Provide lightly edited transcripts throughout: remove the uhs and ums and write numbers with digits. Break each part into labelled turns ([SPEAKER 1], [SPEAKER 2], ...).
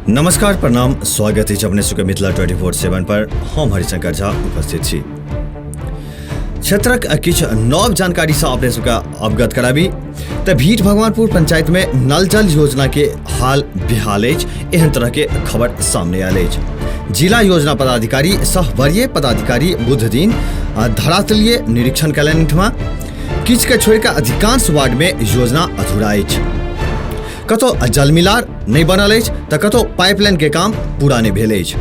[SPEAKER 1] नमस्कार प्रणाम स्वागत है अपने सुके मिथिला 24/7 पर हम हरिशंकर झा उपस्थित छी। क्षेत्रक किछ नव जानकारी से अपने सबके अवगत कराबी त भीट भगवानपुर पंचायत में नल जल योजना के हाल बेहाल अछि। एहन तरह के खबर सामने आयल अछि। जिला योजना पदाधिकारी सह वरीय पदाधिकारी बुध दिन धरातलीय निरीक्षण कयलनि। किछ के छोड़ि के अधिकांश वार्ड में योजना अधूरा अछि। कतो जल मिलार नहीं बनल अछि त कतो पाइपलाइन के काम पूरा नहीं भेल अछि।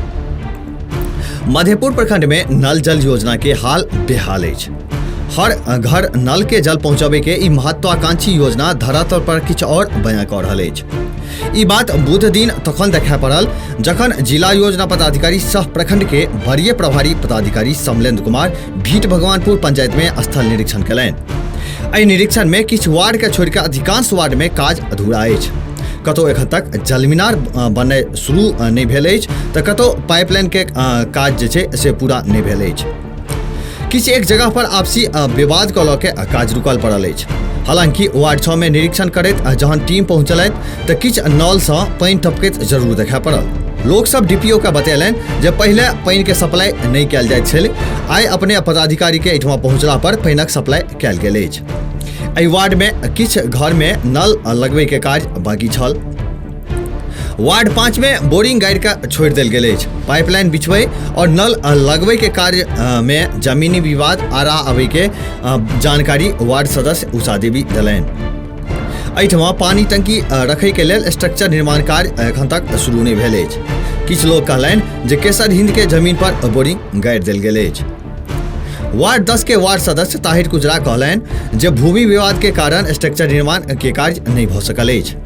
[SPEAKER 1] मधेपुर प्रखंड में नल जल योजना के हाल बेहाल अछि। हर घर नल के जल पहुंचाबे के ई महत्वाकांक्षी योजना धरातल पर किछ और बयां कऽ रहल अछि। ई बात बुध दिन तखन देखाय पड़ल जखन जिला योजना पदाधिकारी सह प्रखंड के वरीय प्रभारी पदाधिकारी समलेन्द्र कुमार भीट भगवानपुर पंचायत में स्थल निरीक्षण कयलनि। एहि निरीक्षण में किछ वार्ड के छोड़ि के अधिकांश वार्ड में काज अधूरा अछि। कतो एखन तक जलमीनार बननाइ शुरू नहीं भेल अछि त कतो पाइपलाइन के काज जे छै से पूरा नहीं भेल अछि। किछ एक जगह पर आपसी विवाद को लऽ के काज रुकल पड़ल अछि। हालांकि वार्ड 6 में निरीक्षण करैत जहन टीम पहुंचलथि त किछ नल सँ पानि टपकैत जरूर देखा पड़ल। लोक सब डीपीओ के बतेलनि जे पहिले पानि के सप्लाई नहीं कयल जाइत छल। आइ अपने पदाधिकारी के एहिठाम पहुंचला पर पानिक सप्लाई कयल गेल अछि। एहि वार्ड में किछ घर में नल लगबै के काज बाकी छल। वार्ड 5 में बोरिंग गाड़ि के छोड़ि देल गेल अछि। पाइपलाइन बिछबै और नल लगबै के कार्य में जमीनी विवाद आरा आबै के जानकारी वार्ड सदस्य उषा देवी देलनि। एहिठाम पानी टंकी रखै के लेल स्ट्रक्चर निर्माण कार्य एखन तक शुरू नहीं भेल अछि। किछ लोग कहलनि जे केसर हिंद के जमीन पर बोरिंग गाड़ि देल गेल अछि। वार्ड 10 के वार्ड सदस्य ताहिर कुजरा कहलनि जे भूमि विवाद के कारण स्ट्रक्चर निर्माण के कार्य नहीं भ सकल अछि।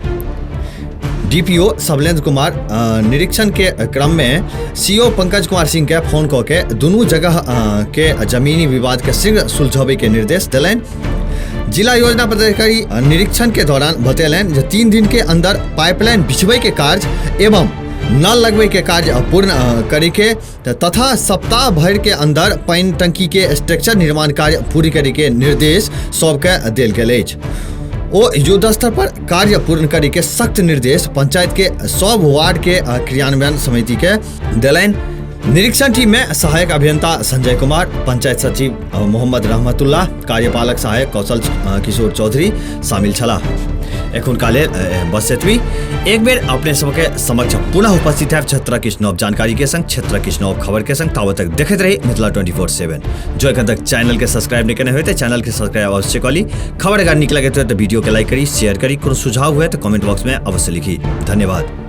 [SPEAKER 1] डीपीओ समलेन्द्र कुमार निरीक्षण के क्रम में सीओ पंकज कुमार सिंह के फोन कऽ के दुनू जगह के जमीनी विवाद के शीघ्र सुलझाबै के निर्देश देलनि। जिला योजना पदाधिकारी निरीक्षण के दौरान बतेलनि जे 3 दिन के अंदर पाइपलाइन बिछबै के कार्य एवं नल लगबै के कार्य पूर्ण करे के तथा सप्ताह भर के अंदर पानी टंकी के स्ट्रक्चर निर्माण कार्य पूरी करे के निर्देश सबके देल गेल अछि। ओ युद्ध स्तर पर कार्य पूर्ण करे के सख्त निर्देश पंचायत के सब वार्ड के क्रियान्वयन समिति के देलनि। निरीक्षण टीम में सहायक अभियंता संजय कुमार, पंचायत सचिव मोहम्मद रहमतुल्लाह, कार्यपालक सहायक कौशल किशोर चौधरी शामिल छलाह। एखुनका लेल बस एतबी। एक बेर अपने सबके समक्ष पुनः उपस्थित है क्षेत्र किछ नव जानकारी के संग, क्षेत्र किछ नव खबर के संग। ताबत तक देखैत रही मिथिला 24/7। जो एखन तक चैनल के सब्सक्राइब नहीं केने हुए तो चैनल के सब्सक्राइब अवश्य करी। खबर अगर नीक लगे तो वीडियो के लाइक करी, शेयर करी। कोनो सुझाव हुए तो कमेंट बॉक्स में अवश्य लिखी। धन्यवाद।